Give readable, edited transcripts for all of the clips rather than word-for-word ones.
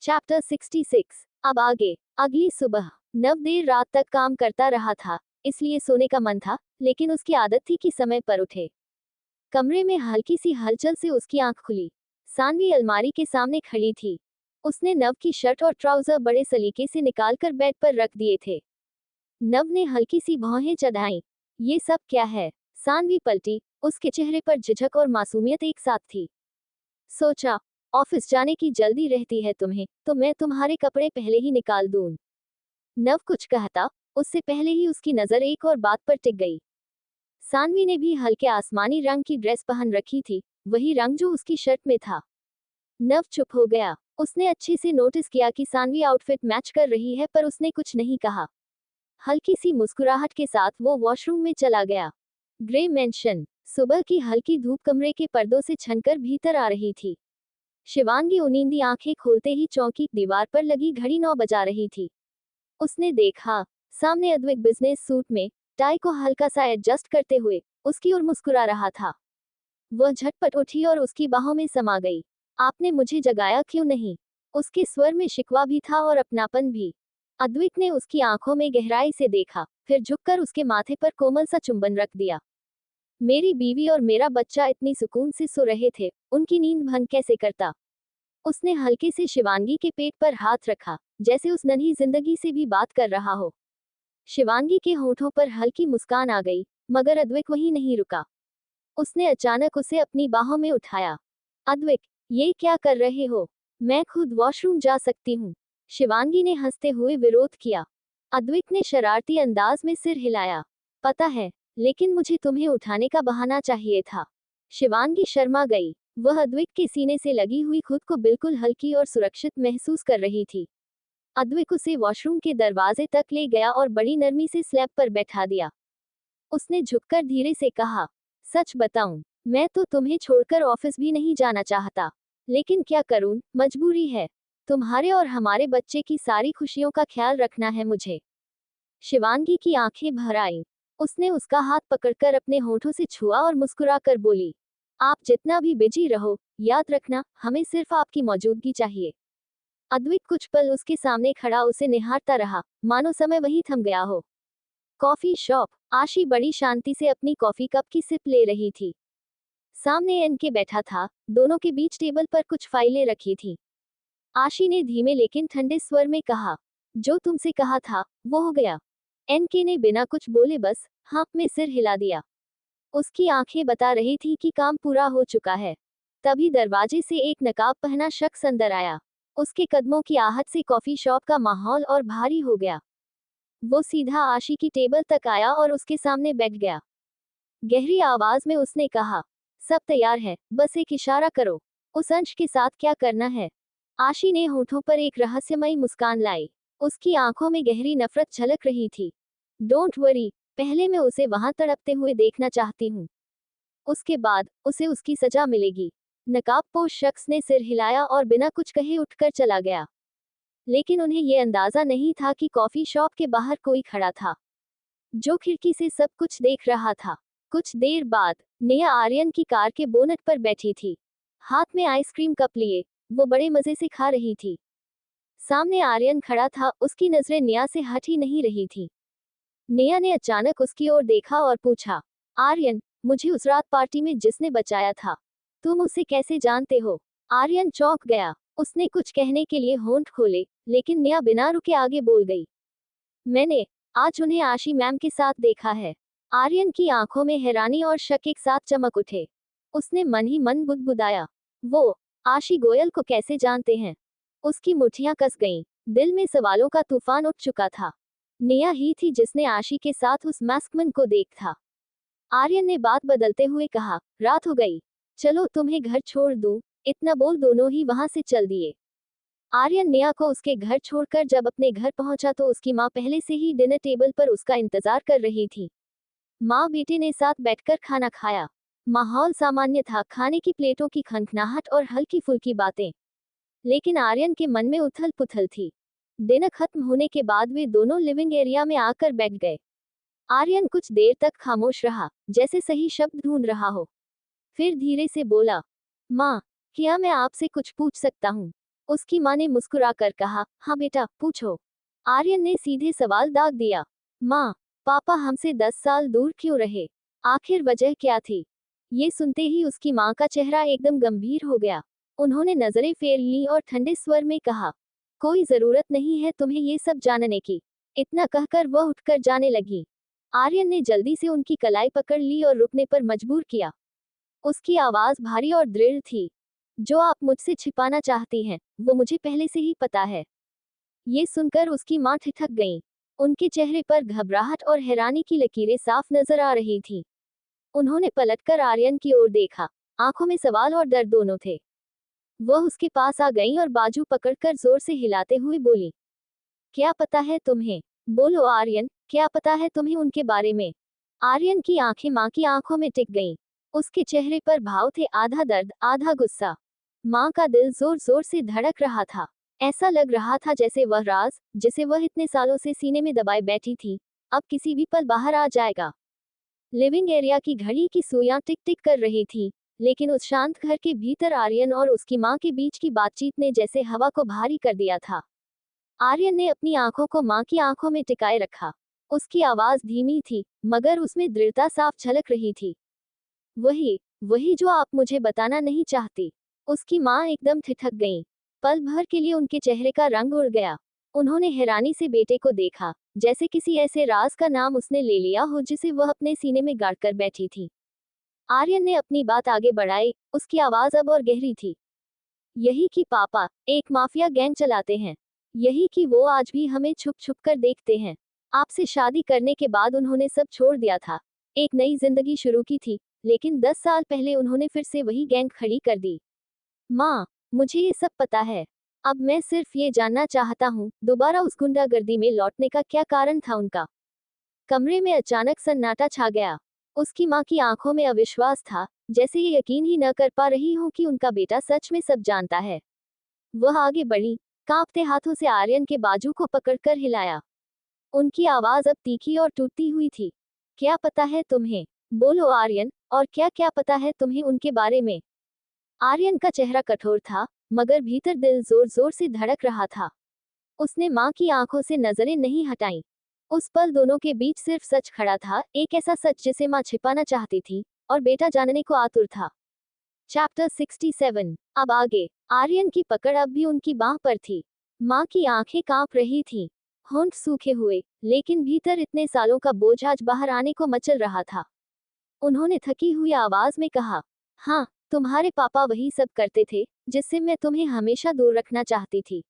Chapter 66। अब आगे। अगली सुबह नव देर रात तक काम करता रहा था, इसलिए सोने का मन था, लेकिन उसकी आदत थी कि समय पर उठे। कमरे में हल्की सी हलचल से उसकी आंख खुली। सानवी अलमारी के सामने खड़ी थी। उसने नव की शर्ट और ट्राउजर बड़े सलीके से निकालकर बेड पर रख दिए थे। नव ने हल्की सी भौहें चढ़ाईं। ये सब क्या है? सानवी पलटी। उसके चेहरे पर झिझक और मासूमियत एक साथ थी। सोचा, ऑफिस जाने की जल्दी रहती है तुम्हें, तो मैं तुम्हारे कपड़े पहले ही निकाल दूं। नव कुछ कहता, उससे पहले ही उसकी नजर एक और बात पर टिक गई। सानवी ने भी हल्के आसमानी रंग की ड्रेस पहन रखी थी, वही रंग जो उसकी शर्ट में था। नव चुप हो गया। उसने अच्छे से नोटिस किया कि सानवी आउटफिट मैच कर रही है, पर उसने कुछ नहीं कहा। हल्की सी मुस्कुराहट के साथ वो वॉशरूम में चला गया। Grey mention. सुबह की हल्की धूप कमरे के पर्दों से छनकर भीतर आ रही थी। शिवांगी उनींदी आंखें खोलते ही चौंकी। दीवार पर लगी घड़ी 9 बजा रही थी। उसने देखा, सामने अद्विक बिजनेस सूट में, टाई को हल्का सा एडजस्ट करते हुए, उसकी ओर मुस्कुरा रहा था। वह झटपट उठी और उसकी बाहों में समा गई। आपने मुझे जगाया क्यों नहीं? उसके स्वर में शिकवा भी था और अपनापन भी। अद्विक ने उसकी आंखों में गहराई से देखा, फिर झुककर उसके माथे पर कोमल सा चुंबन रख दिया। मेरी बीवी और मेरा बच्चा इतनी सुकून से सो रहे थे, उनकी नींद भंग कैसे करता? उसने हल्के से शिवांगी के पेट पर हाथ रखा, जैसे उस नन्ही जिंदगी से भी बात कर रहा हो। शिवांगी के होठों पर हल्की मुस्कान आ गई, मगर अद्विक वहीं नहीं रुका। उसने अचानक उसे अपनी बाहों में उठाया। अद्विक, ये क्या कर रहे हो? मैं खुद वॉशरूम जा सकती हूँ। शिवांगी ने हंसते हुए विरोध किया। अद्विक ने शरारती अंदाज में सिर हिलाया। पता है, लेकिन मुझे तुम्हें उठाने का बहाना चाहिए था। शिवांगी शर्मा गई। वह अद्विक के सीने से लगी हुई खुद को बिल्कुल हल्की और सुरक्षित महसूस कर रही थी। अद्विक उसे वॉशरूम के दरवाजे तक ले गया और बड़ी नरमी से स्लैब पर बैठा दिया। उसने झुककर धीरे से कहा, सच बताऊं, मैं तो तुम्हें छोड़कर ऑफिस भी नहीं जाना चाहता, लेकिन क्या करूं, मजबूरी है। तुम्हारे और हमारे बच्चे की सारी खुशियों का ख्याल रखना है मुझे। शिवांगी की आंखें भर आईं। उसने उसका हाथ पकड़कर अपने होठों से छुआ और मुस्कुराकर बोली, आप जितना भी बिजी रहो, याद रखना, हमें सिर्फ आपकी मौजूदगी चाहिए। अद्विक कुछ पल उसके सामने खड़ा उसे निहारता रहा, मानो समय वहीं थम गया हो। Coffee shop. आशी बड़ी शांति से अपनी कॉफी कप की सिप ले रही थी। सामने एन के बैठा था, दोनों के बीच टेबल पर कुछ फाइलें रखी थी। आशी ने धीमे लेकिन ठंडे स्वर में कहा, जो तुमसे कहा था, वो हो गया। एन के ने बिना कुछ बोले बस हाँ में सिर हिला दिया। उसकी आंखें बता रही थी कि काम पूरा हो चुका है। तभी दरवाजे से एक नकाब पहना शख्स अंदर आया। उसके कदमों की आहट से कॉफी शॉप का माहौल और भारी हो गया। वो सीधा आशी की टेबल तक आया और उसके सामने बैठ गया। गहरी आवाज में उसने कहा, सब तैयार है, बस एक इशारा करो। उस अंश के साथ क्या करना है? आशी ने होठों पर एक रहस्यमयी मुस्कान लाई। उसकी आंखों में गहरी नफरत झलक रही थी। डोंट वरी, पहले मैं उसे वहां तड़पते हुए देखना चाहती हूँ। उसके बाद उसे उसकी सजा मिलेगी। नकाबपोश शख्स ने सिर हिलाया और बिना कुछ कहे उठकर चला गया। लेकिन उन्हें यह अंदाजा नहीं था कि कॉफी शॉप के बाहर कोई खड़ा था, जो खिड़की से सब कुछ देख रहा था। कुछ देर बाद नेहा आर्यन की कार के बोनट पर बैठी थी, हाथ में आइसक्रीम कप लिए। वो बड़े मजे से खा रही थी। सामने आर्यन खड़ा था, उसकी नजरें नेहा से हट ही नहीं रही थी। नेहा ने अचानक उसकी ओर देखा और पूछा, आर्यन, मुझे उस रात पार्टी में जिसने बचाया था, तुम उसे कैसे जानते हो? आर्यन चौंक गया। उसने कुछ कहने के लिए होंठ खोले, लेकिन नेहा बिना रुके आगे बोल गई, मैंने आज उन्हें आशी मैम के साथ देखा है। आर्यन की आंखों में हैरानी और शक एक साथ चमक उठे। उसने मन ही मन बुदबुदाया, वो आशी गोयल को कैसे जानते हैं? उसकी मुट्ठियां कस गईं। दिल में सवालों का तूफान उठ चुका था। नेहा ही थी जिसने आशी के साथ उस मैस्कमैन को देखा। आर्यन ने बात बदलते हुए कहा, रात हो गई, चलो तुम्हें घर छोड़ दूं। इतना बोल दोनों ही वहां से चल दिए। आर्यन नेहा को उसके घर छोड़कर जब अपने घर पहुंचा तो उसकी माँ पहले से ही डिनर टेबल पर उसका इंतजार कर रही थी। माँ बेटे ने साथ बैठकर खाना खाया। माहौल सामान्य था, खाने की प्लेटों की खनखनाहट और हल्की फुल्की बातें। लेकिन आर्यन के मन में उथल पुथल थी। डिनर खत्म होने के बाद वे दोनों लिविंग एरिया में आकर बैठ गए। आर्यन कुछ देर तक खामोश रहा, जैसे सही शब्द ढूंढ रहा हो। फिर धीरे से बोला, माँ, क्या मैं आपसे कुछ पूछ सकता हूँ? उसकी माँ ने मुस्कुराकर कहा, हाँ बेटा, पूछो। आर्यन ने सीधे सवाल दाग दिया, माँ, पापा हमसे 10 साल दूर क्यों रहे? आखिर वजह क्या थी? ये सुनते ही उसकी माँ का चेहरा एकदम गंभीर हो गया। उन्होंने नजरें फेर ली और ठंडे स्वर में कहा, कोई जरूरत नहीं है तुम्हें ये सब जानने की। इतना कहकर वह उठकर जाने लगी। आर्यन ने जल्दी से उनकी कलाई पकड़ ली और रुकने पर मजबूर किया। उसकी आवाज भारी और दृढ़ थी, जो आप मुझसे छिपाना चाहती हैं, वो मुझे पहले से ही पता है। ये सुनकर उसकी माँ ठिठक गईं। उनके चेहरे पर घबराहट और हैरानी की लकीरें साफ नजर आ रही थीं। उन्होंने पलटकर आर्यन की ओर देखा। आंखों में सवाल और डर दोनों थे। वह उसके पास आ गईं और बाजू पकड़कर जोर से हिलाते हुए बोली, क्या पता है तुम्हें? बोलो आर्यन, क्या पता है तुम्हें उनके बारे में? आर्यन की आंखें माँ की आंखों में टिक गईं। उसके चेहरे पर भाव थे, आधा दर्द, आधा गुस्सा। माँ का दिल जोर जोर से धड़क रहा था। ऐसा लग रहा था जैसे वह राज, जिसे वह इतने सालों से सीने में दबाए बैठी थी, अब किसी भी पल बाहर आ जाएगा। लिविंग एरिया की घड़ी की सुइयां टिक टिक कर रही थी, लेकिन उस शांत घर के भीतर आर्यन और उसकी माँ के बीच की बातचीत ने जैसे हवा को भारी कर दिया था। आर्यन ने अपनी आंखों को माँ की आंखों में टिकाए रखा। उसकी आवाज धीमी थी, मगर उसमें दृढ़ता साफ झलक रही थी। वही, वही जो आप मुझे बताना नहीं चाहती। उसकी माँ एकदम ठिठक गईं। पल भर के लिए उनके चेहरे का रंग उड़ गया। उन्होंने हैरानी से बेटे को देखा, जैसे किसी ऐसे राज का नाम उसने ले लिया हो जिसे वह अपने सीने में गाड़कर बैठी थी। आर्यन ने अपनी बात आगे बढ़ाई, उसकी आवाज अब और गहरी थी। यही कि पापा एक माफिया गैंग चलाते हैं। यही कि वो आज भी हमें छुप छुप कर देखते हैं। आपसे शादी करने के बाद उन्होंने सब छोड़ दिया था, एक नई जिंदगी शुरू की थी, लेकिन 10 साल पहले उन्होंने फिर से वही गैंग खड़ी कर दी। माँ, मुझे ये सब पता है। अब मैं सिर्फ ये जानना चाहता हूँ, दोबारा उस गुंडागर्दी में लौटने का क्या कारण था उनका? कमरे में अचानक सन्नाटा छा गया। उसकी माँ की आंखों में अविश्वास था, जैसे ये यकीन ही न कर पा रही हूँ कि उनका बेटा सच में सब जानता है। वह आगे बढ़ी, कांपते हाथों से आर्यन के बाजू को पकड़कर हिलाया। उनकी आवाज अब तीखी और टूटती हुई थी। क्या पता है तुम्हें? बोलो आर्यन, और क्या क्या पता है तुम्हें उनके बारे में? आर्यन का चेहरा कठोर था, मगर भीतर दिल जोर जोर से धड़क रहा था। उसने माँ की आंखों से नजरें नहीं हटाईं। उस पल दोनों के बीच सिर्फ सच खड़ा था, एक ऐसा सच जिसे माँ छिपाना चाहती थी, और बेटा जानने को आतुर था। चैप्टर 67। अब आगे। आर्यन की पकड़ अब भी उनकी बाह पर थी। माँ की आंखें कांप रही थीं, होंठ सूखे हुए, लेकिन भीतर इतने सालों का बोझ आज बाहर आने को मचल रहा था। उन्होंने थकी हुई आवाज में कहा, हाँ, तुम्हारे पापा वही सब करते थे, जिससे मैं तुम्हें हमेशा दूर रखना चाहती थी।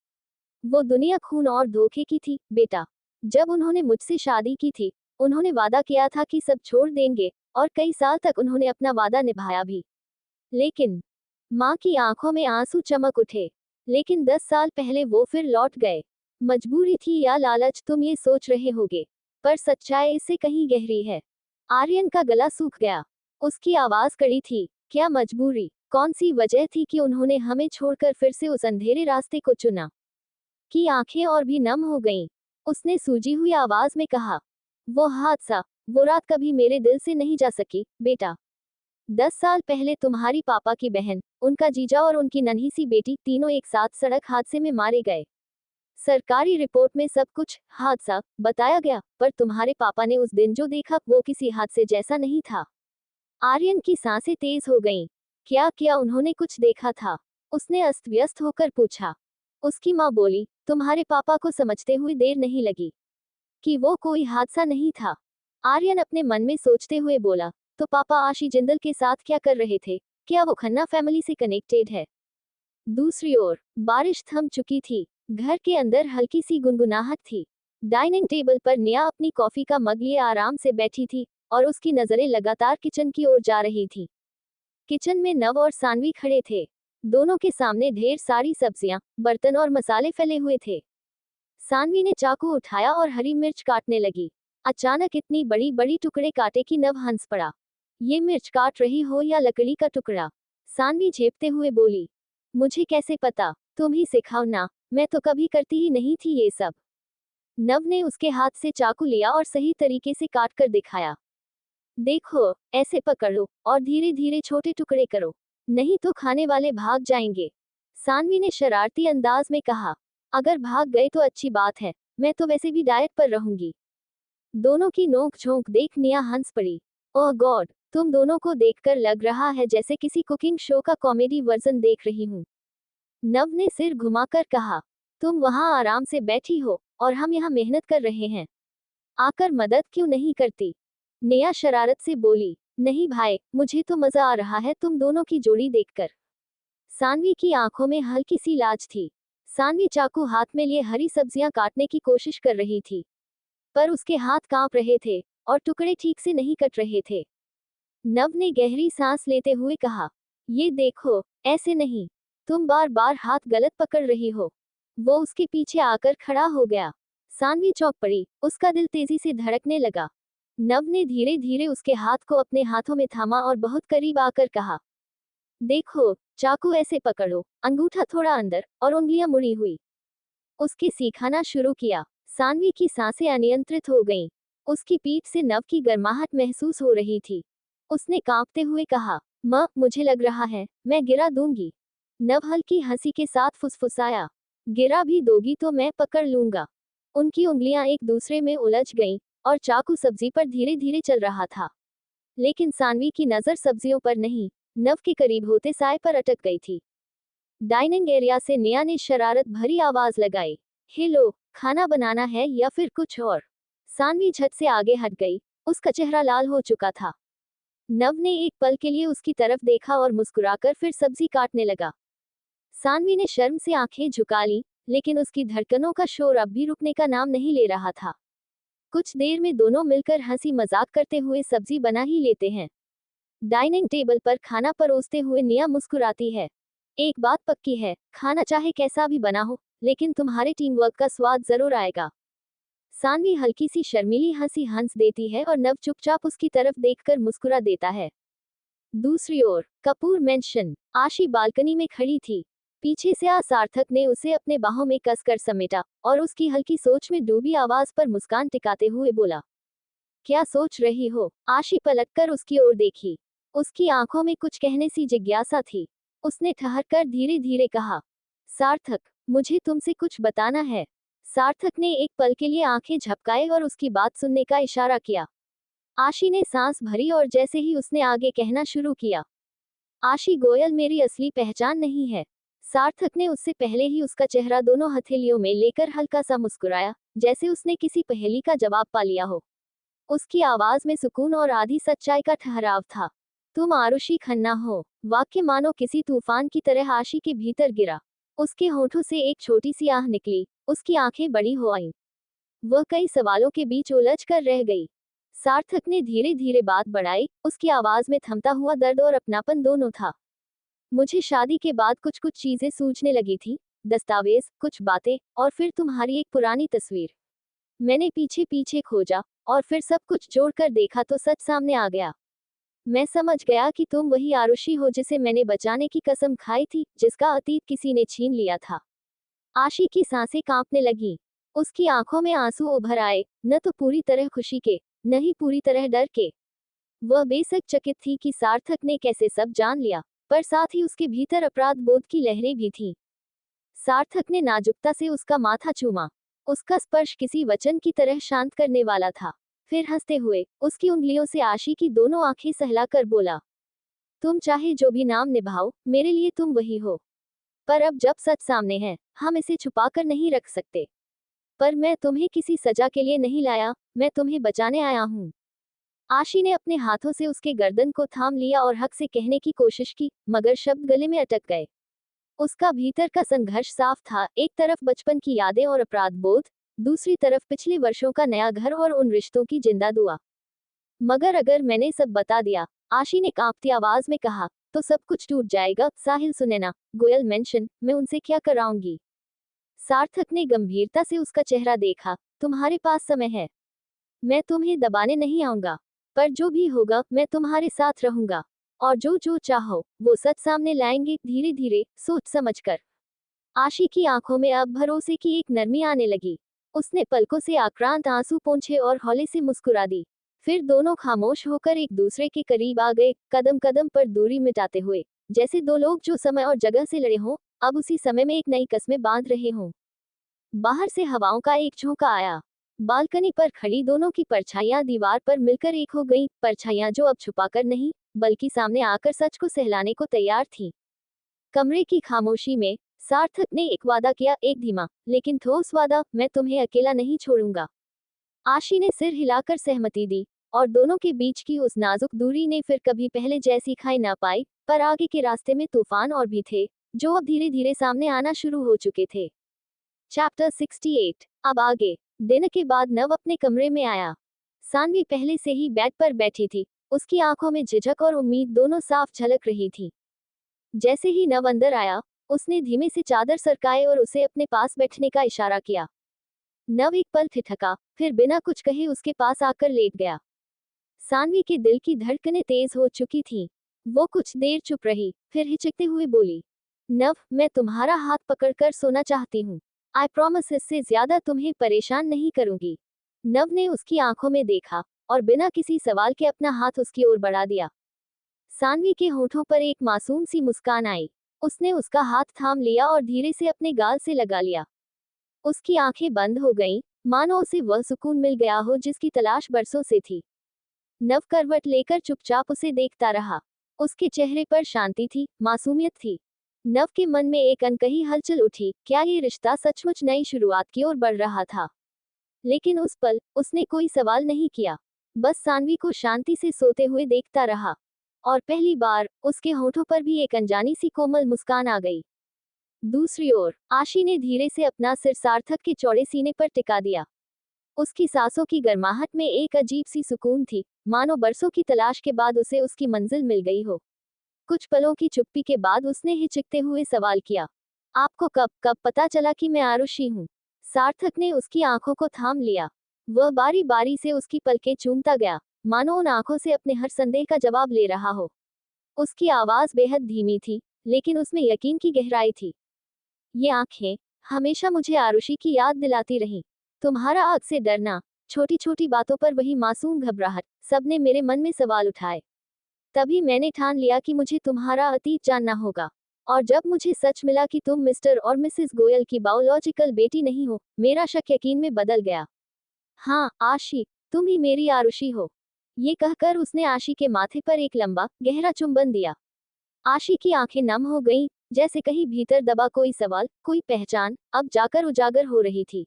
वो दुनिया खून और धोखे की थी, बेटा। जब उन्होंने मुझसे शादी की थी, उन्होंने वादा किया था कि सब छोड़ देंगे, और कई साल तक उन्होंने अपना वादा निभाया भी। लेकिन माँ की आंखों में आंसू चमक उठे। लेकिन 10 साल पहले वो फिर लौट गए। मजबूरी थी या लालच, तुम ये सोच रहे होगे, पर सच्चाई इससे कहीं गहरी है। आर्यन का गला सूख गया। उसकी आवाज कड़ी थी, क्या मजबूरी? कौन सी वजह थी कि उन्होंने हमें छोड़कर फिर से उस अंधेरे रास्ते को चुना? की आंखें और भी नम हो गईं। उसने सूजी हुई आवाज में कहा, वो हादसा, वो रात कभी मेरे दिल से नहीं जा सकी, बेटा। 10 साल पहले तुम्हारी पापा की बहन, उनका जीजा और उनकी नन्ही सी बेटी तीनों एक साथ सड़क हादसे में मारे गए। सरकारी रिपोर्ट में सब कुछ हादसा बताया गया, पर तुम्हारे पापा ने उस दिन जो देखा वो किसी हादसे जैसा नहीं था। आर्यन की सांसें तेज हो गईं। क्या क्या उन्होंने कुछ देखा था? उसने अस्त व्यस्त होकर पूछा। उसकी माँ बोली, तुम्हारे पापा को समझते हुए देर नहीं लगी कि वो कोई हादसा नहीं था। आर्यन अपने मन में सोचते हुए बोला, तो पापा आशी जिंदल के साथ क्या कर रहे थे? क्या वो खन्ना फैमिली से कनेक्टेड है? दूसरी ओर बारिश थम चुकी थी। घर के अंदर हल्की सी गुनगुनाहट थी। डाइनिंग टेबल पर निया अपनी कॉफी का मग लिए आराम से बैठी थी, और उसकी नजरें लगातार किचन की ओर जा रही थी। किचन में नव और सानवी खड़े थे। दोनों के सामने ढेर सारी सब्जियां, बर्तन और मसाले फैले हुए थे। सानवी ने चाकू उठाया और हरी मिर्च काटने लगी। अचानक इतनी बड़ी बड़ी टुकड़े काटे कि नव हंस पड़ा। ये मिर्च काट रही हो या लकड़ी का टुकड़ा? सानवी झेपते हुए बोली, मुझे कैसे पता? तुम ही सिखाओ ना, मैं तो कभी करती ही नहीं थी ये सब। नव ने उसके हाथ से चाकू लिया और सही तरीके से काट कर दिखाया। देखो, ऐसे पकड़ो, और धीरे धीरे छोटे टुकड़े करो, नहीं तो खाने वाले भाग जाएंगे। सानवी ने शरारती अंदाज में कहा। अगर भाग गए तो अच्छी बात है, मैं तो वैसे भी डाइट पर रहूंगी। दोनों की नोक झोंक देख निया हंस पड़ी। ओह गॉड, तुम दोनों को देखकर लग रहा है जैसे किसी कुकिंग शो का कॉमेडी वर्जन देख रही हूँ। नव ने सिर घुमाकर कहा। तुम वहां आराम से बैठी हो और हम यहाँ मेहनत कर रहे हैं, आकर मदद क्यों नहीं करती? नेहा शरारत से बोली। नहीं भाई, मुझे तो मजा आ रहा है तुम दोनों की जोड़ी देखकर। सानवी की आंखों में हल्की सी लाज थी। सानवी चाकू हाथ में लिए हरी सब्जियां काटने की कोशिश कर रही थी, पर उसके हाथ कांप रहे थे और टुकड़े ठीक से नहीं कट रहे थे। नव ने गहरी सांस लेते हुए कहा, ये देखो, ऐसे नहीं, तुम बार बार हाथ गलत पकड़ रही हो। वो उसके पीछे आकर खड़ा हो गया। सानवी चौंक पड़ी, उसका दिल तेजी से धड़कने लगा। नव ने धीरे धीरे उसके हाथ को अपने हाथों में थामा और बहुत करीब आकर कहा, देखो, चाकू ऐसे पकड़ो, अंगूठा थोड़ा अंदर और उंगलियां मुड़ी हुई। उसके सिखाना शुरू किया। सानवी की सांसें अनियंत्रित हो गईं। उसकी पीठ से नव की गर्माहट महसूस हो रही थी। उसने कांपते हुए कहा, मुझे लग रहा है मैं गिरा दूंगी। नव हल्की हंसी के साथ फुसफुसाया, गिरा भी दोगी तो मैं पकड़ लूंगा। उनकी उंगलियां एक दूसरे में उलझ गईं और चाकू सब्जी पर धीरे धीरे चल रहा था। लेकिन सानवी की नजर सब्जियों पर नहीं, नव के करीब होते साए पर अटक गई थी। डाइनिंग एरिया से निया ने शरारत भरी आवाज लगाई, हेलो, खाना बनाना है या फिर कुछ और? सानवी झट से आगे हट गई। उसका चेहरा लाल हो चुका था। नव ने एक पल के लिए उसकी तरफ देखा और मुस्कुराकर फिर सब्जी काटने लगा। सानवी ने शर्म से आंखें झुका ली, लेकिन उसकी धड़कनों का शोर अब भी रुकने का नाम नहीं ले रहा था। कुछ देर में दोनों मिलकर हंसी मजाक करते हुए सब्जी बना ही लेते हैं। डाइनिंग टेबल पर खाना परोसते हुए निया मुस्कुराती है। एक बात पक्की है, खाना चाहे कैसा भी बना हो, लेकिन तुम्हारे टीम वर्क का स्वाद जरूर आएगा। सानवी हल्की सी शर्मीली हंसी हंस देती है और नव चुपचाप उसकी तरफ देखकर मुस्कुरा देता है। दूसरी ओर कपूर मेंशन, आशी बालकनी में खड़ी थी। पीछे से सार्थक ने उसे अपने बाहों में कसकर समेटा और उसकी हल्की सोच में डूबी आवाज पर मुस्कान टिकाते हुए बोला, क्या सोच रही हो? आशी पलटकर उसकी ओर देखी। उसकी आंखों में कुछ कहने सी जिज्ञासा थी। उसने ठहरकर धीरे धीरे कहा, सार्थक, मुझे तुमसे कुछ बताना है। सार्थक ने एक पल के लिए आंखें झपकाए और उसकी बात सुनने का इशारा किया। आशी ने सांस भरी और जैसे ही उसने आगे कहना शुरू किया, आशी गोयल मेरी असली पहचान नहीं है। सार्थक ने उससे पहले ही उसका चेहरा दोनों हथेलियों में लेकर हल्का सा मुस्कुराया, जैसे उसने किसी पहेली का जवाब पा लिया हो। उसकी आवाज में सुकून और आधी सच्चाई का ठहराव था। तुम आरुषि खन्ना हो। वाक्य मानो किसी तूफान की तरह आशी के भीतर गिरा। उसके होठों से एक छोटी सी आह निकली। उसकी आंखें बड़ी हो आईं। वह कई सवालों के बीच उलझ कर रह गई। सार्थक ने धीरे धीरे बात बढ़ाई। उसकी आवाज में थमता हुआ दर्द और अपनापन दोनों था। मुझे शादी के बाद कुछ कुछ चीजें सूझने लगी थी, दस्तावेज, कुछ बातें, और फिर तुम्हारी एक पुरानी तस्वीर। मैंने पीछे पीछे खोजा और फिर सब कुछ जोड़कर देखा तो सच सामने आ गया। मैं समझ गया कि तुम वही आरुषि हो जिसे मैंने बचाने की कसम खाई थी, जिसका अतीत किसी ने छीन लिया था। आशी की सांसें कांपने लगी। उसकी आंखों में आंसू उभर आए, न तो पूरी तरह खुशी के, न ही पूरी तरह डर के। वह बेशक चकित थी कि सार्थक ने कैसे सब जान लिया, पर साथ ही उसके भीतर अपराध बोध की लहरें भी थीं। सार्थक ने नाजुकता से उसका माथा चूमा। उसका स्पर्श किसी वचन की तरह शांत करने वाला था। फिर हंसते हुए उसकी उंगलियों से आशी की दोनों आंखें सहलाकर बोला, तुम चाहे जो भी नाम निभाओ, मेरे लिए तुम वही हो। पर अब जब सच सामने है, हम इसे छुपाकर नहीं रख सकते। पर मैं तुम्हें किसी सजा के लिए नहीं लाया, मैं तुम्हें बचाने आया हूँ। आशी ने अपने हाथों से उसके गर्दन को थाम लिया और हक से कहने की कोशिश की, मगर शब्द गले में अटक गए। उसका भीतर का संघर्ष साफ था, एक तरफ बचपन की यादें और अपराध बोध, दूसरी तरफ पिछले वर्षों का नया घर और उन रिश्तों की जिंदा दुआ। मगर अगर मैंने सब बता दिया, आशी ने कांपती आवाज में कहा, तो सब कुछ टूट जाएगा। साहिल सुने ना, गोयल मेंशन, मैं उनसे क्या कराऊंगी? सार्थक ने गंभीरता से उसका चेहरा देखा, तुम्हारे पास समय है। मैं तुम्हें दबाने नहीं आऊंगा, पर जो भी होगा मैं तुम्हारे साथ रहूंगा। और जो जो चाहो वो सच सामने लाएंगे, धीरे धीरे, सोच समझकर। आशी की आंखों में अब भरोसे की एक नरमी आने लगी। उसने पलकों से आक्रांत आंसू पोंछे और हौले से मुस्कुरा दी। फिर दोनों खामोश होकर एक दूसरे के करीब आ गए, कदम कदम पर दूरी मिटाते हुए, जैसे दो लोग जो समय और जगह से लड़े हों, अब उसी समय में एक नई कस्में बांध रहे हों। बाहर से हवाओं का एक झोंका आया। बालकनी पर खड़ी दोनों की परछाइयां दीवार पर मिलकर एक हो गईं, परछाइयां जो अब छुपाकर नहीं बल्कि सामने आकर सच को सहलाने को तैयार थीं। कमरे की खामोशी में सार्थक ने एक वादा किया, एक धीमा लेकिन ठोस वादा, मैं तुम्हें अकेला नहीं छोड़ूंगा। आशी ने सिर हिलाकर सहमति दी, और दोनों के बीच की उस नाजुक दूरी ने फिर कभी पहले जैसी खाई ना पाई, पर आगे के रास्ते में तूफान और भी थे, जो अब धीरे धीरे सामने आना शुरू हो चुके थे। चैप्टर 68। अब आगे। दिन के बाद नव अपने कमरे में आया। सानवी पहले से ही बेड पर बैठी थी, उसकी आंखों में झिझक और उम्मीद दोनों साफ झलक रही थी। जैसे ही नव अंदर आया, उसने धीमे से चादर सरकाए और उसे अपने पास बैठने का इशारा किया। नव एक पल ठिठका, फिर बिना कुछ कहे उसके पास आकर लेट गया। सानवी के दिल की धड़कनें तेज हो चुकी थीं। वो कुछ देर चुप रही, फिर हिचकते हुए बोली, नव, मैं तुम्हारा हाथ पकड़कर सोना चाहती हूँ। आई प्रॉमिस इससे ज्यादा तुम्हें परेशान नहीं करूंगी। नव ने उसकी आंखों में देखा और बिना किसी सवाल के अपना हाथ उसकी ओर बढ़ा दिया। सानवी के होठों पर एक मासूम सी मुस्कान आई। उसने उसका हाथ थाम लिया और धीरे से अपने गाल से लगा लिया। उसकी आंखें बंद हो गईं, मानो उसे वह सुकून मिल गया हो जिसकी तलाश बरसों से थी। नव करवट लेकर चुपचाप उसे देखता रहा। उसके चेहरे पर शांति थी, मासूमियत थी। नव के मन में एक अनकही हलचल उठी, क्या ये रिश्ता सचमुच नई शुरुआत की ओर बढ़ रहा था? लेकिन उस पल उसने कोई सवाल नहीं किया, बस सानवी को शांति से सोते हुए देखता रहा। और पहली बार उसके होठों पर भी एक अनजानी सी कोमल मुस्कान आ गई। दूसरी ओर आशी ने धीरे से अपना सिर सार्थक के चौड़े सीने पर टिका दिया। उसकी सांसों की गर्माहट में एक अजीब सी सुकून थी, मानो बरसों की तलाश के बाद उसे उसकी मंजिल मिल गई हो। कुछ पलों की चुप्पी के बाद उसने हिचकते हुए सवाल किया, आपको कब कब पता चला कि मैं आरुषि हूँ? सार्थक ने उसकी आंखों को थाम लिया। वह बारी बारी से उसकी पलकें चूमता गया, मानो उन आंखों से अपने हर संदेह का जवाब ले रहा हो। उसकी आवाज बेहद धीमी थी, लेकिन उसमें यकीन की गहराई थी। ये आंखें हमेशा मुझे आरुषि की याद दिलाती रहीं। तुम्हारा आग से डरना, छोटी छोटी बातों पर वही मासूम घबराहट, सबने मेरे मन में सवाल उठाए। तभी मैंने ठान लिया कि मुझे तुम्हारा अतीत जानना होगा। और जब मुझे सच मिला कि तुम मिस्टर और मिसेस गोयल की बायोलॉजिकल बेटी नहीं हो, मेरा शक यकीन में बदल गया। हाँ आशी, तुम ही मेरी आरुषि हो। ये कहकर उसने आशी के माथे पर एक लंबा गहरा चुंबन दिया। आशी की आंखें नम हो गईं, जैसे कहीं भीतर दबा कोई सवाल, कोई पहचान, अब जाकर उजागर हो रही थी।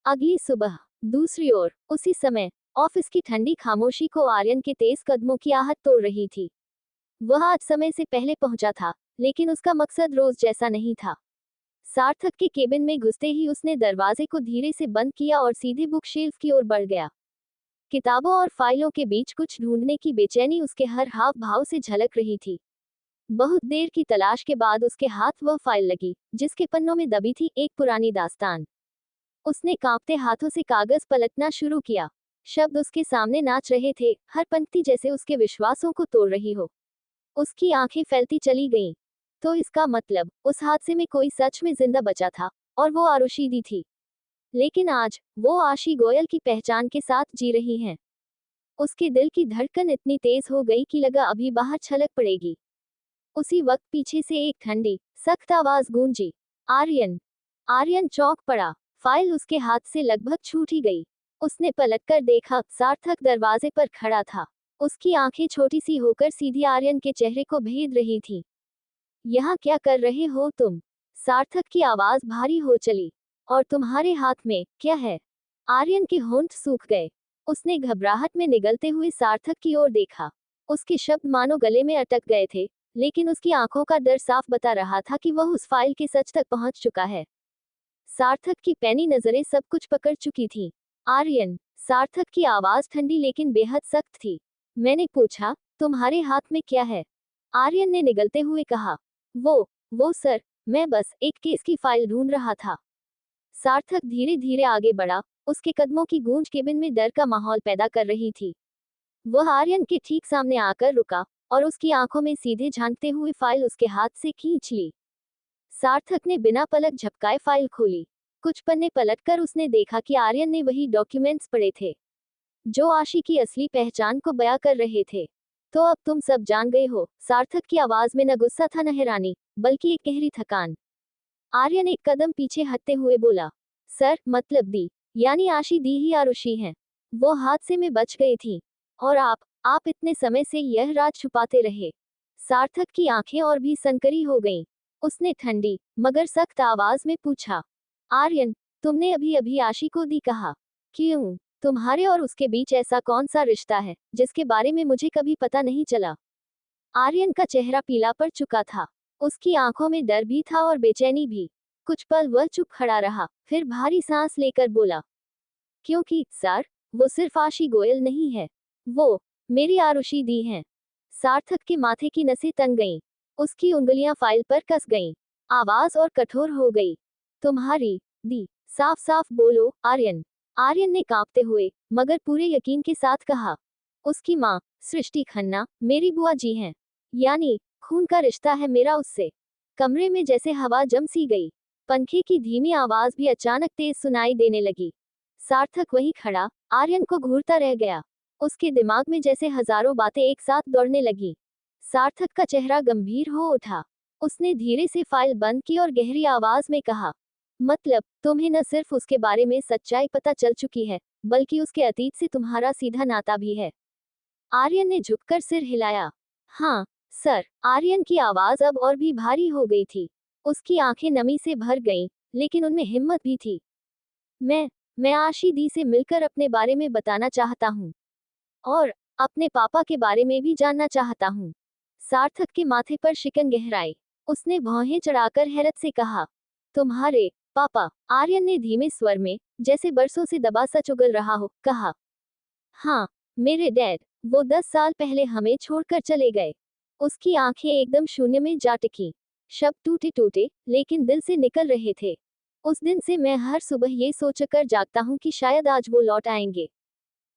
अगली सुबह दूसरी ओर उसी समय ऑफिस की ठंडी खामोशी को आर्यन के तेज कदमों की आहट तोड़ रही थी। वह आज समय से पहले पहुंचा था, लेकिन उसका मकसद रोज जैसा नहीं था। सार्थक के केबिन में घुसते ही उसने दरवाजे को धीरे से बंद किया और सीधे बुक शेल्फ की ओर बढ़ गया। किताबों और फाइलों के बीच कुछ ढूंढने की बेचैनी उसके हर हाव भाव से झलक रही थी। बहुत देर की तलाश के बाद उसके हाथ वह फाइल लगी, जिसके पन्नों में दबी थी एक पुरानी दास्तान। उसने कांपते हाथों से कागज पलटना शुरू किया। शब्द उसके सामने नाच रहे थे, हर पंक्ति जैसे उसके विश्वासों को तोड़ रही हो। उसकी आंखें फैलती चली गईं। तो इसका मतलब उस हादसे में कोई सच में जिंदा बचा था, और वो आरुषि थी। लेकिन आज वो आशी गोयल की पहचान के साथ जी रही हैं। उसके दिल की धड़कन इतनी तेज हो गई कि लगा अभी बाहर छलक पड़ेगी। उसी वक्त पीछे से एक ठंडी सख्त आवाज गूंजी, आर्यन। आर्यन चौंक पड़ा। फाइल उसके हाथ से लगभग छूट ही गई। उसने पलटकर देखा, सार्थक दरवाजे पर खड़ा था। उसकी आंखें छोटी सी होकर सीधी आर्यन के चेहरे को भेद रही थीं। यहाँ क्या कर रहे हो तुम? सार्थक की आवाज भारी हो चली। और तुम्हारे हाथ में क्या है? आर्यन के होंठ सूख गए। उसने घबराहट में निगलते हुए सार्थक की ओर देखा। उसके शब्द मानो गले में अटक गए थे, लेकिन उसकी आंखों का डर साफ बता रहा था कि वह उस फाइल के सच तक पहुंच चुका है। सार्थक की पैनी नजरें सब कुछ पकड़ चुकी थीं। आर्यन। सार्थक की आवाज ठंडी लेकिन बेहद सख्त थी। मैंने पूछा, तुम्हारे हाथ में क्या है? आर्यन ने निगलते हुए कहा, वो सर, मैं बस एक केस की फाइल ढूंढ रहा था। सार्थक धीरे धीरे आगे बढ़ा। उसके कदमों की गूंज केबिन में डर का माहौल पैदा कर रही थी। वह आर्यन के ठीक सामने आकर रुका, और उसकी आंखों में सीधे झांकते हुए फाइल उसके हाथ से खींच ली। सार्थक ने बिना पलक झपकाए फाइल खोली। कुछ पन्ने पलटकर उसने देखा कि आर्यन ने वही डॉक्यूमेंट्स पढ़े थे, जो आशी की असली पहचान को बयां कर रहे थे। तो अब तुम सब जान गए हो। सार्थक की आवाज में न गुस्सा था न हैरानी, बल्कि एक गहरी थकान। आर्यन एक कदम पीछे हटते हुए बोला, सर, मतलब दी, यानी आशी दी ही आरुषि हैं। वो हादसे में बच गई थी। और आप इतने समय से यह राज छुपाते रहे। सार्थक की आंखें और भी सनकरी हो गईं। उसने ठंडी मगर सख्त आवाज में पूछा, आर्यन, तुमने अभी अभी आशी को दी कहा। क्यों? तुम्हारे और उसके बीच ऐसा कौन सा रिश्ता है जिसके बारे में मुझे कभी पता नहीं चला? आर्यन का चेहरा पीला पड़ चुका था। उसकी आंखों में डर भी था और बेचैनी भी। कुछ पल वह चुप खड़ा रहा, फिर भारी सांस लेकर बोला, क्योंकि सर, वो सिर्फ आशी गोयल नहीं है। वो मेरी आरुषि दी हैं। सार्थक के माथे की नसें तन गईं। उसकी उंगलियां फाइल पर कस गईं। आवाज और कठोर हो गई। तुम्हारी दी, साफ साफ बोलो, आर्यन। आर्यन ने कांपते हुए मगर पूरे यकीन के साथ कहा, उसकी माँ सृष्टि खन्ना मेरी बुआ जी हैं। यानी खून का रिश्ता है मेरा उससे। कमरे में जैसे हवा जम सी गई। पंखे की धीमी आवाज भी अचानक तेज सुनाई देने लगी। सार्थक वहीं खड़ा आर्यन को घूरता रह गया। उसके दिमाग में जैसे हजारों बातें एक साथ दौड़ने लगी। सार्थक का चेहरा गंभीर हो उठा। उसने धीरे से फाइल बंद की और गहरी आवाज में कहा, मतलब तुम्हें न सिर्फ उसके बारे में सच्चाई पता चल चुकी है, बल्कि उसके अतीत से तुम्हारा सीधा नाता भी है। आर्यन ने झुककर सिर हिलाया। हाँ, सर। आर्यन की आवाज अब और भी भारी हो गई थी। उसकी आंखें नमी से भर गईं, लेकिन उनमें हिम्मत भी थी। मैं मैं आशी दी से मिलकर अपने बारे में बताना चाहता हूँ। और अपने पापा के बारे में भी जानना चाहता हूँ। सार्थक के माथे पर शिकन गहराई। उसने भौहें चढ़ाकर हैरत से कहा, तुम्हारे पापा? आर्यन ने धीमे स्वर में, जैसे बरसों से दबा सच उगल रहा हो, कहा, हाँ, मेरे डैड। वो 10 साल पहले हमें छोड़कर चले गए। उसकी आंखें एकदम शून्य में जा टिकी। शब्द टूटे टूटे लेकिन दिल से निकल रहे थे। उस दिन से मैं हर सुबह ये सोचकर जागता हूँ कि शायद आज वो लौट आएंगे।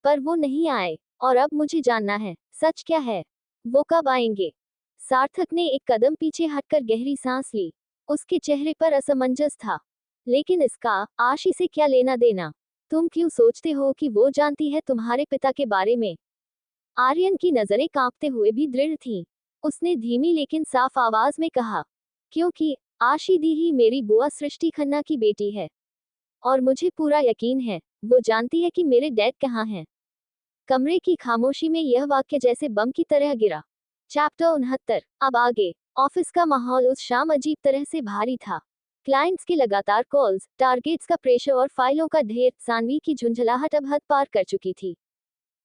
पर वो नहीं आए। और अब मुझे जानना है, सच क्या है? वो कब आएंगे? सार्थक ने एक कदम पीछे हटकर गहरी सांस ली। उसके चेहरे पर असमंजस था। लेकिन इसका आशी से क्या लेना देना? तुम क्यों सोचते हो कि वो जानती है तुम्हारे पिता के बारे में? आर्यन की नजरें कांपते हुए भी दृढ़ थीं। उसने धीमी लेकिन साफ आवाज में कहा, क्योंकि आशी दी ही मेरी बुआ सृष्टि खन्ना की बेटी है। और मुझे पूरा यकीन है, वो जानती है कि मेरे डैड कहाँ हैं। कमरे की खामोशी में यह वाक्य जैसे बम की तरह गिरा। चैप्टर 69। अब आगे। ऑफिस का माहौल उस शाम अजीब तरह से भारी था। क्लाइंट्स के लगातार कॉल्स, टारगेट्स का प्रेशर और फाइलों का ढेर। सानवी की झुंझलाहट अब हद पार कर चुकी थी।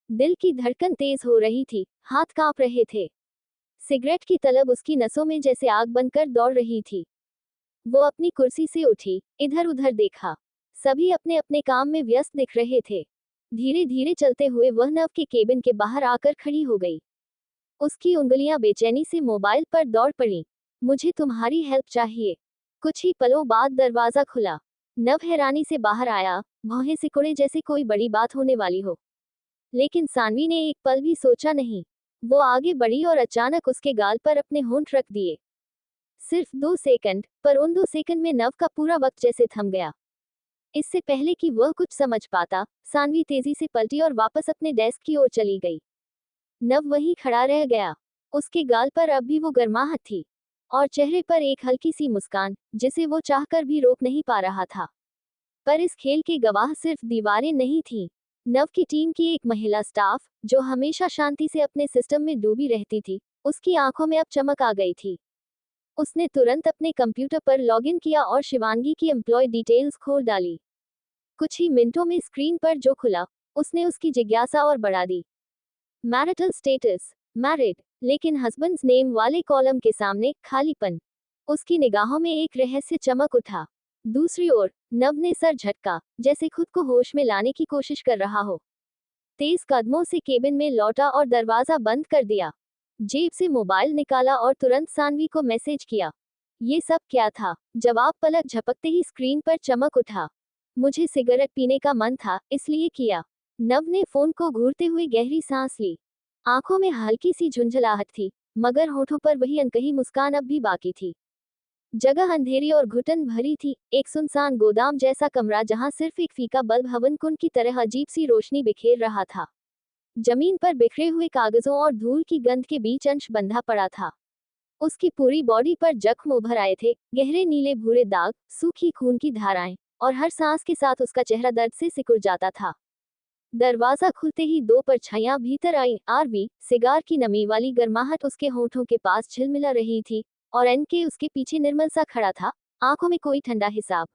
दिल की धड़कन तेज हो रही थी, हाथ कांप रहे थे। सिगरेट की तलब उसकी नसों में जैसे आग बनकर दौड़ रही थी। वो अपनी कुर्सी से उठी, इधर उधर देखा। सभी अपने अपने काम में व्यस्त दिख रहे थे। धीरे धीरे चलते हुए वह नव के केबिन के बाहर आकर खड़ी हो गई। उसकी उंगलियां बेचैनी से मोबाइल पर दौड़ पड़ी। मुझे तुम्हारी हेल्प चाहिए। कुछ ही पलों बाद दरवाजा खुला। नव हैरानी से बाहर आया, भौहें सिकुड़े जैसे कोई बड़ी बात होने वाली हो। लेकिन सानवी ने एक पल भी सोचा नहीं। वो आगे बढ़ी और अचानक उसके गाल पर अपने होंठ रख दिए। सिर्फ 2 सेकंड, पर उन 2 सेकंड में नव का पूरा वक्त जैसे थम गया। इससे पहले कि वह कुछ समझ पाता, सानवी तेजी से पलटी और वापस अपने डेस्क की ओर चली गई। नव वहीं खड़ा रह गया। उसके गाल पर अब भी वो गर्माहट थी। और चेहरे पर एक हल्की सी मुस्कान, जिसे वो चाहकर भी रोक नहीं पा रहा था। पर इस खेल के गवाह सिर्फ दीवारें नहीं थीं। नव की टीम की एक महिला स्टाफ, जो हमेशा शांति से अपने सिस्टम में डूबी रहती थी, उसकी आंखों में अब चमक आ गई थी। उसने तुरंत अपने कंप्यूटर पर लॉगिन किया और शिवांगी की एम्प्लॉय डिटेल्स खोल डाली। कुछ ही मिनटों में स्क्रीन पर जो खुला, उसने उसकी जिज्ञासा और बढ़ा दी। मैरिटल स्टेटस, मैरिड, लेकिन हस्बैंड्स नेम वाले कॉलम के सामने खालीपन। उसकी निगाहों में एक रहस्य चमक उठा। दूसरी ओर, नव ने सर झटका, जैसे खुद को होश में लाने की कोशिश कर रहा हो। तेज कदमों से केबिन में लौटा और दरवाजा बंद कर दिया। जेब से मोबाइल निकाला और तुरंत सानवी को मैसेज किया। ये सब क्या था? जवाब पलक झपकते ही स्क्रीन पर चमक उठा। मुझे सिगरेट पीने का मन था, इसलिए किया। नव ने फोन को घूरते हुए गहरी सांस ली। आंखों में हल्की सी झुंझलाहट थी, मगर होठों पर वही अनकही मुस्कान अब भी बाकी थी। जगह अंधेरी और घुटन भरी थी, एक सुनसान गोदाम जैसा कमरा जहां सिर्फ एक फीका बल्ब हवन कुंड की तरह अजीब सी रोशनी बिखेर रहा था। जमीन पर बिखरे हुए कागजों और धूल की गंध के बीच अंश बंधा पड़ा था। उसकी पूरी बॉडी पर जख्म उभर आए थे, गहरे नीले भूरे दाग, सूखी खून की धाराएं, और हर सांस के साथ उसका चेहरा दर्द से सिकुड़ जाता था। दरवाजा खुलते ही दो परछाइयां भीतर आईं। आरवी, सिगार की नमी वाली गर्माहट उसके होठों के पास झिलमिला रही थी, और एनके उसके पीछे निर्मल सा खड़ा था, आंखों में कोई ठंडा हिसाब।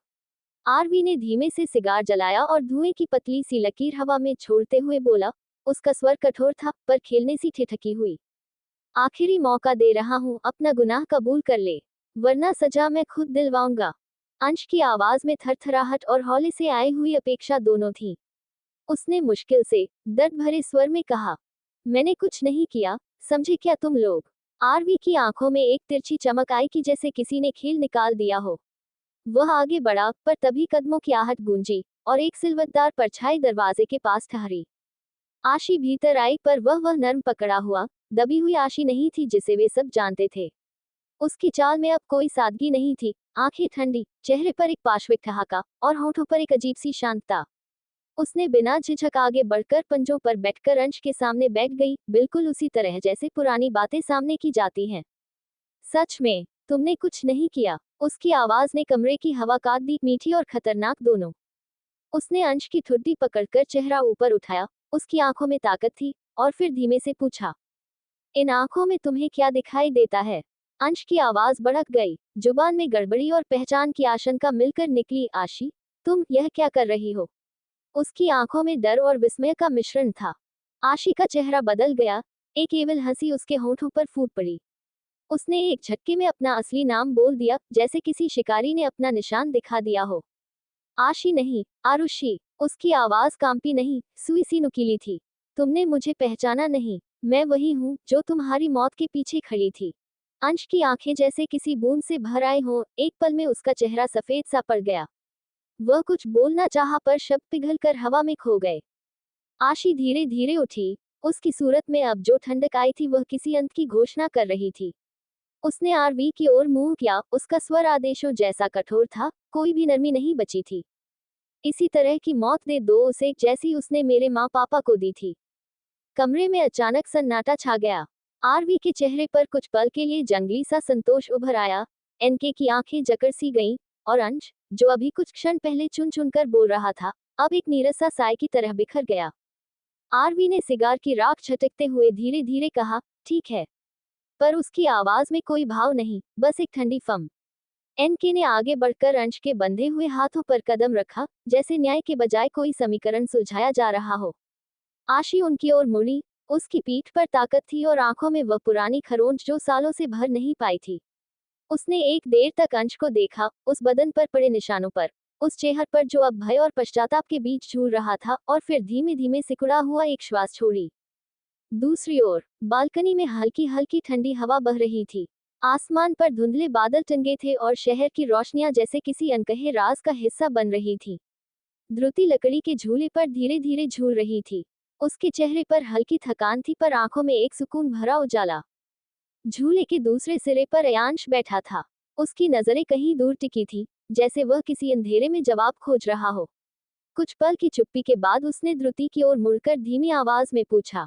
आरवी ने धीमे से सिगार जलाया और धुएं की पतली सी लकीर हवा में छोड़ते हुए बोला। उसका स्वर कठोर था, पर खेलने सी ठिठकी हुई। आखिरी मौका दे रहा हूं, अपना गुनाह कबूल कर ले, वरना सजा मैं खुद दिलवाऊंगा। अंश की आवाज में थरथराहट और हौले से आई हुई अपेक्षा दोनों थी। उसने मुश्किल से, दर्द भरे स्वर में कहा, मैंने कुछ नहीं किया, समझे क्या तुम लोग। आरवी की आंखों में एक तिरछी चमक आई कि जैसे किसी ने खेल निकाल दिया हो। वह आगे बढ़ा, पर तभी कदमों की आहट गूंजी, और एक सिलवटदार परछाई दरवाजे के पास ठहरी। आशी भीतर आई, पर वह नर्म पकड़ा हुआ, दबी हुई आशी नहीं थी जिसे वे सब जानते थे। उसकी चाल में अब कोई सादगी नहीं थी, आंखें ठंडी, चेहरे पर एक पाशविक ठहाका, और होठों पर एक अजीब सी शांतता। उसने बिना झिझक आगे बढ़कर पंजों पर बैठकर अंश के सामने बैठ गई, बिल्कुल उसी तरह जैसे पुरानी बातें सामने की जाती हैं। सच में, तुमने कुछ नहीं किया। उसकी आवाज ने कमरे की हवा काट दी, मीठी और खतरनाक दोनों। उसने अंश की ठुड्डी पकड़कर चेहरा ऊपर उठाया, उसकी आंखों में ताकत थी, और फिर धीमे से पूछा, इन आंखों में तुम्हें क्या दिखाई देता है। अंश की आवाज भड़क गई, जुबान में गड़बड़ी और पहचान की आशंका मिलकर निकली। आशी, तुम यह क्या कर रही हो। उसकी आंखों में डर और विस्मय का मिश्रण था। आशी का चेहरा बदल गया, एक केवल हंसी उसके होठों पर फूट पड़ी। उसने एक झटके में अपना असली नाम बोल दिया, जैसे किसी शिकारी ने अपना निशान दिखा दिया हो। आशी नहीं, आरुषि। उसकी आवाज कांपी नहीं, सुई सी नुकीली थी। तुमने मुझे पहचाना नहीं, मैं वही हूँ जो तुम्हारी मौत के पीछे खड़ी थी। अंश की आंखें जैसे किसी बूंद से भर आई हों, एक पल में उसका चेहरा सफेद सा पड़ गया। वह कुछ बोलना चाहा, पर शब्द पिघलकर हवा में खो गए। आशी धीरे धीरे उठी, उसकी सूरत में अब जो ठंडक आई थी वह किसी अंत की घोषणा कर रही थी। उसने आरवी की ओर मुंह किया, उसका स्वर आदेशों जैसा कठोर था, कोई भी नरमी नहीं बची थी। इसी तरह की मौत दे दो उसे, जैसी उसने मेरे माँ पापा को दी थी। कमरे में अचानक सन्नाटा छा गया। आरवी के चेहरे पर कुछ पल के लिए जंगली सा संतोष उभर आया। एनके की आंखें जकड़ सी गईं, और अंश, जो अभी कुछ क्षण पहले चुन चुनकर बोल रहा था, अब एक नीरस सा साय की तरह बिखर गया। आरवी ने सिगार की राख झटकते हुए धीरे धीरे कहा, ठीक है। पर उसकी आवाज में कोई भाव नहीं, बस एक ठंडी फम। एनके ने आगे बढ़कर अंश के बंधे हुए हाथों पर कदम रखा, जैसे न्याय के बजाय कोई समीकरण सुलझाया जा रहा हो। आशी उनकी ओर मुड़ी, उसकी पीठ पर ताकत थी और आंखों में वह पुरानी खरोंच जो सालों से भर नहीं पाई थी। उसने एक देर तक अंश को देखा, उस बदन पर पड़े निशानों पर, उस चेहरे पर जो अब भय और पश्चाताप के बीच झूल रहा था, और फिर धीमे धीमे सिकुड़ा हुआ एक श्वास छोड़ी। दूसरी ओर, बालकनी में हल्की हल्की ठंडी हवा बह रही थी। आसमान पर धुंधले बादल टंगे थे और शहर की रोशनियां जैसे किसी अनकहे राज का हिस्सा बन रही थी। द्रुति लकड़ी के झूले पर धीरे धीरे झूल रही थी। उसके चेहरे पर हल्की थकान थी, पर आंखों में एक सुकून भरा उजाला। झूले के दूसरे सिरे पर अयांश बैठा था। उसकी नजरें कहीं दूर टिकी थी, जैसे वह किसी अंधेरे में जवाब खोज रहा हो। कुछ पल की चुप्पी के बाद उसने द्रुति की ओर मुड़कर धीमी आवाज में पूछा,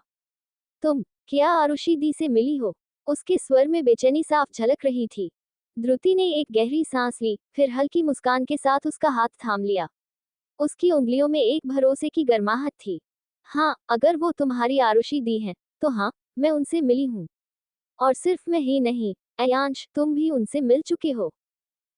तुम क्या आरुषि दी से मिली हो। उसके स्वर में बेचैनी साफ झलक रही थी। द्रुति ने एक गहरी सांस ली, फिर हल्की मुस्कान के साथ उसका हाथ थाम लिया। उसकी उंगलियों में एक भरोसे की गर्माहट थी। हाँ, अगर वो तुम्हारी आरुषि दी हैं, तो हाँ, मैं उनसे मिली हूँ। और सिर्फ मैं ही नहीं, अयांश, तुम भी उनसे मिल चुके हो।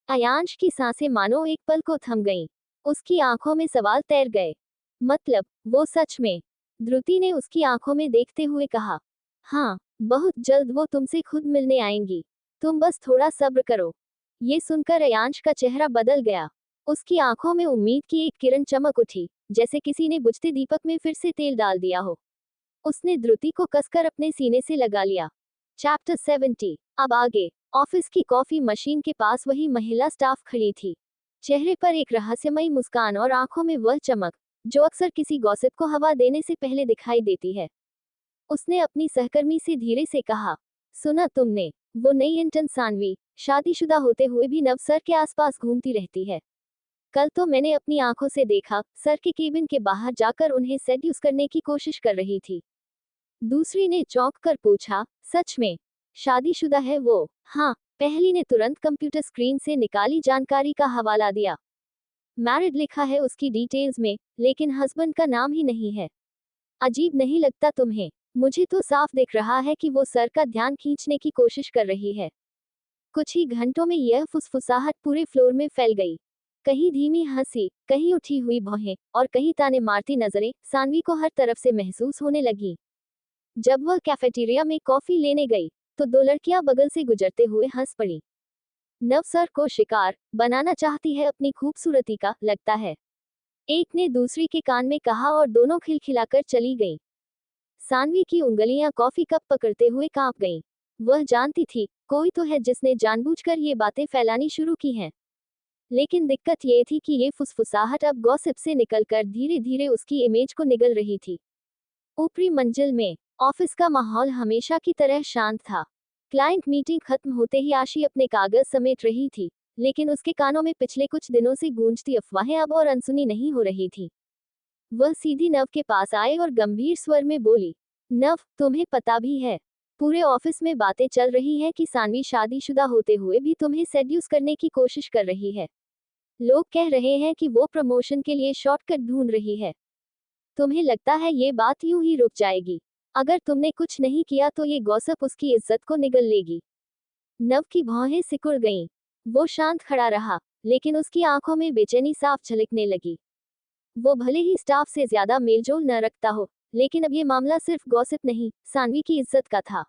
अयांश की सांसें मानो एक पल को थम गईं। उसकी आंखों में सवाल तैर गए। मतलब, वो सच में। द्रुति ने उसकी आंखों में देखते हुए कहा, हाँ, बहुत जल्द वो तुमसे खुद मिलने आएंगी। तुम बस थोड़ा सब्र करो। ये सुनकर अयांश का चेहरा बदल गया। उसकी आंखों में उम्मीद की एक किरण चमक उठी, जैसे किसी ने बुझते दीपक में फिर से तेल डाल दिया हो। उसने द्रुति को कसकर अपने सीने से लगा लिया। चैप्टर 70। अब आगे। ऑफिस की कॉफी मशीन के पास वही महिला स्टाफ खड़ी थी। चेहरे पर एक रहस्यमयी मुस्कान और आंखों में वह चमक, जो अक्सर किसी गॉसिप को हवा देने से पहले दिखाई देती है। उसने अपनी सहकर्मी से धीरे से कहा, सुना तुमने, वो नई इंटर्न सानवी, शादीशुदा होते हुए भी नव सर के आसपास घूमती रहती है। कल तो मैंने अपनी आंखों से देखा, सर के केबिन के बाहर जाकर उन्हें सेड्यूस करने की कोशिश कर रही थी। दूसरी ने चौंक कर पूछा, सच में। शादीशुदा है वो? हाँ, पहली ने तुरंत कंप्यूटर स्क्रीन से निकाली जानकारी का हवाला दिया। मैरिड लिखा है उसकी डिटेल्स में, लेकिन हस्बैंड का नाम ही नहीं है। अजीब नहीं लगता तुम्हें? मुझे तो साफ दिख रहा है कि वो सर का ध्यान खींचने की कोशिश कर रही है। कुछ ही घंटों में यह फुसफुसाहट पूरे फ्लोर में फैल गई। कहीं धीमी हंसी, कहीं उठी हुई भौहें, और कहीं ताने मारती नजरें सानवी को हर तरफ से महसूस होने लगी। जब वह कैफेटेरिया में कॉफी लेने गई, तो दो लड़कियां बगल से गुजरते हुए हंस पड़ी। नव सर को शिकार बनाना चाहती है अपनी खूबसूरती का, लगता है, एक ने दूसरी के कान में कहा और दोनों खिलखिलाकर चली गईं। सानवी की उंगलियां कॉफी कप पकड़ते हुए कांप गईं। वह जानती थी, कोई तो है जिसने जानबूझकर ये बातें फैलानी शुरू की हैं। लेकिन दिक्कत ये थी कि ये फुसफुसाहट अब गॉसिप से निकलकर धीरे धीरे उसकी इमेज को निगल रही थी। ऊपरी मंजिल में ऑफिस का माहौल हमेशा की तरह शांत था। क्लाइंट मीटिंग खत्म होते ही आशी अपने कागज समेट रही थी, लेकिन उसके कानों में पिछले कुछ दिनों से गूंजती अफवाहें अब और अनसुनी नहीं हो रही थी। वह सीधी नव के पास आए और गंभीर स्वर में बोली, नव, तुम्हें पता भी है, पूरे ऑफिस में बातें चल रही हैं कि सानवी शादीशुदा होते हुए भी तुम्हें सेड्यूस करने की कोशिश कर रही है। लोग कह रहे हैं कि वो प्रमोशन के लिए शॉर्टकट ढूंढ रही है। तुम्हें लगता है ये बात यूं ही रुक जाएगी? अगर तुमने कुछ नहीं किया तो ये गॉसिप उसकी इज्जत को निगल लेगी। नव की भौहें सिकुड़ गईं। वो शांत खड़ा रहा, लेकिन उसकी आंखों में बेचैनी साफ झलकने लगी। वो भले ही स्टाफ से ज्यादा मेलजोल न रखता हो, लेकिन अब ये मामला सिर्फ गॉसिप नहीं, सानवी की इज्जत का था।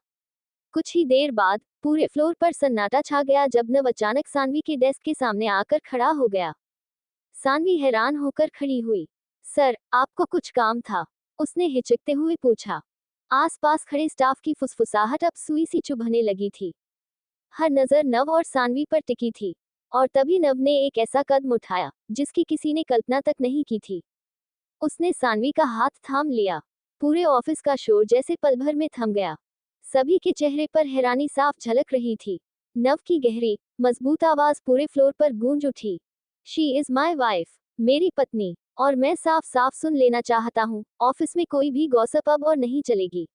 कुछ ही देर बाद पूरे फ्लोर पर सन्नाटा छा गया जब नव अचानक सानवी के डेस्क के सामने आकर खड़ा हो गया। सानवी हैरान होकर खड़ी हुई। सर, आपको कुछ काम था? उसने हिचकते हुए पूछा। आसपास खड़े स्टाफ की फुसफुसाहट अब सुई सी चुभने लगी थी। हर नजर नव और सानवी पर टिकी थी। और तभी नव ने एक ऐसा कदम उठाया जिसकी किसी ने कल्पना तक नहीं की थी। उसने सानवी का हाथ थाम लिया। पूरे ऑफिस का शोर जैसे पल भर में थम गया। सभी के चेहरे पर हैरानी साफ झलक रही थी। नव की गहरी, मजबूत आवाज पूरे फ्लोर पर गूंज उठी। शी इज माई वाइफ, मेरी पत्नी, और मैं साफ साफ सुन लेना चाहता हूँ, ऑफिस में कोई भी गॉसिप अब और नहीं चलेगी।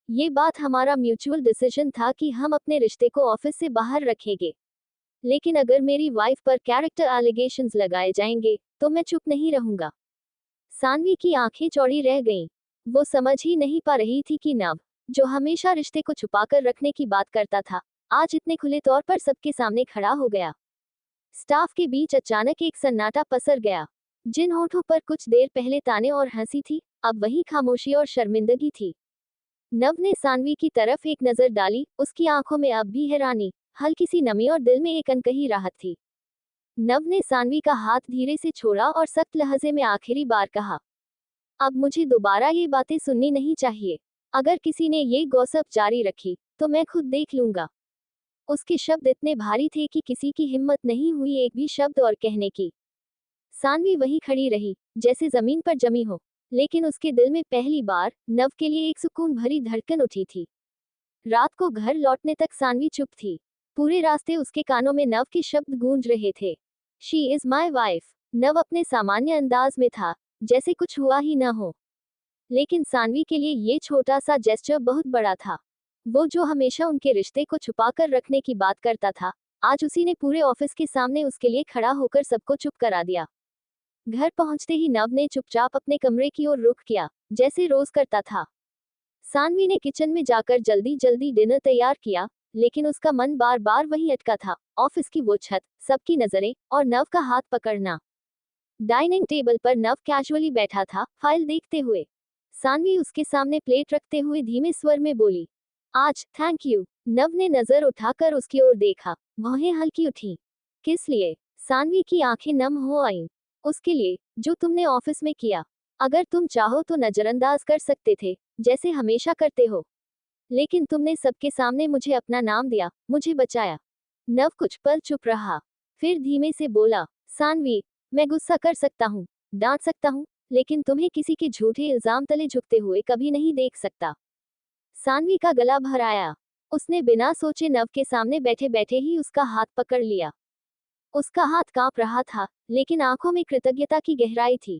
ये बात हमारा म्यूचुअल डिसीजन था कि हम अपने रिश्ते को ऑफिस से बाहर रखेंगे। लेकिन अगर मेरी वाइफ पर कैरेक्टर एलिगेशंस लगाए जाएंगे, तो मैं चुप नहीं रहूंगा। सानवी की आंखें चौड़ी रह गईं। वो समझ ही नहीं पा रही थी कि नव, जो हमेशा रिश्ते को छुपाकर रखने की बात करता था, आज इतने खुले तौर पर सबके सामने खड़ा हो गया। स्टाफ के बीच अचानक एक सन्नाटा पसर गया। जिन होठों पर कुछ देर पहले ताने और हंसी थी, अब वही खामोशी और शर्मिंदगी थी। नव ने सानवी की तरफ एक नजर डाली, उसकी आंखों में अब भी हैरानी, हल्की सी नमी और दिल में एक अनकही राहत थी। नव ने सानवी का हाथ धीरे से छोड़ा और सख्त लहजे में आखिरी बार कहा, अब मुझे दोबारा ये बातें सुननी नहीं चाहिए। अगर किसी ने ये गॉसिप जारी रखी, तो मैं खुद देख लूंगा। उसके शब्द इतने भारी थे कि किसी की हिम्मत नहीं हुई एक भी शब्द और कहने की। सानवी वहीं खड़ी रही, जैसे जमीन पर जमी हो, लेकिन उसके दिल में पहली बार नव के लिए एक सुकून भरी धड़कन उठी थी। रात को घर लौटने तक सानवी चुप थी। पूरे रास्ते उसके कानों में नव के शब्द गूंज रहे थे। She is my wife. नव अपने सामान्य अंदाज में था, जैसे कुछ हुआ ही न हो। लेकिन सानवी के लिए ये छोटा सा जेस्चर बहुत बड़ा था। वो जो हमेशा उनके रिश्ते को छुपाकर रखने की बात करता था, आज उसी ने पूरे ऑफिस के सामने उसके लिए खड़ा होकर सबको चुप करा दिया। घर पहुंचते ही नव ने चुपचाप अपने कमरे की ओर रुख किया, जैसे रोज करता था। सानवी ने किचन में जाकर जल्दी जल्दी डिनर तैयार किया, लेकिन उसका मन बार बार वहीं अटका था, ऑफिस की वो छत, सबकी नजरें, और नव का हाथ पकड़ना। डाइनिंग टेबल पर नव कैजुअली बैठा था, फाइल देखते हुए। सानवी उसके सामने प्लेट रखते हुए धीमे स्वर में बोली, आज थैंक यू। नव ने नजर उठाकर उसकी ओर देखा, भौहें हल्की उठी। किस लिए? सानवी की आंखें नम हो आईं। उसके लिए, जो तुमने ऑफिस में किया। अगर तुम चाहो तो नजरअंदाज कर सकते थे, जैसे हमेशा करते हो। लेकिन तुमने सबके सामने मुझे अपना नाम दिया, मुझे बचाया। नव कुछ पल चुप रहा, फिर धीमे से बोला, सानवी, मैं गुस्सा कर सकता हूँ, डांट सकता हूँ, लेकिन तुम्हें किसी के झूठे इल्जाम तले झुकते हुए कभी नहीं देख सकता। सानवी का गला भर आया। उसने बिना सोचे नव के सामने बैठे बैठे ही उसका हाथ पकड़ लिया। उसका हाथ कांप रहा था, लेकिन आंखों में कृतज्ञता की गहराई थी।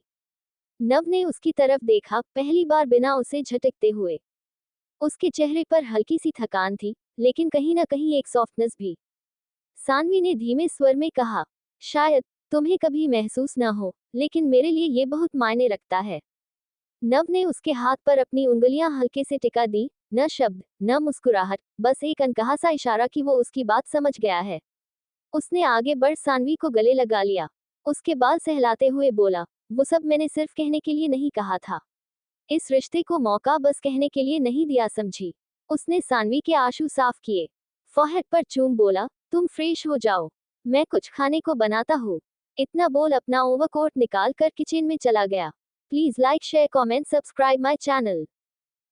नव ने उसकी तरफ देखा, पहली बार बिना उसे झटकते हुए। उसके चेहरे पर हल्की सी थकान थी, लेकिन कहीं ना कहीं एक सॉफ्टनेस भी। सानवी ने धीमे स्वर में कहा, शायद तुम्हें कभी महसूस ना हो, लेकिन मेरे लिए ये बहुत मायने रखता है। नव ने उसके हाथ पर अपनी उंगलियां हल्के से टिका दी, न शब्द, न मुस्कुराहट, बस एक अनकहा सा इशारा कि वो उसकी बात समझ गया है। उसने आगे बढ़ सानवी को गले लगा लिया। उसके बाल सहलाते हुए बोला, वो सब मैंने सिर्फ कहने के लिए नहीं कहा था। इस रिश्ते को मौका बस कहने के लिए नहीं दिया, समझी। उसने सानवी के आंसू साफ किए, फोrehead पर चूम बोला, तुम फ्रेश हो जाओ, मैं कुछ खाने को बनाता हूँ। इतना बोल अपना ओवरकोट निकाल कर किचन में चला गया। Please like share comment subscribe my channel.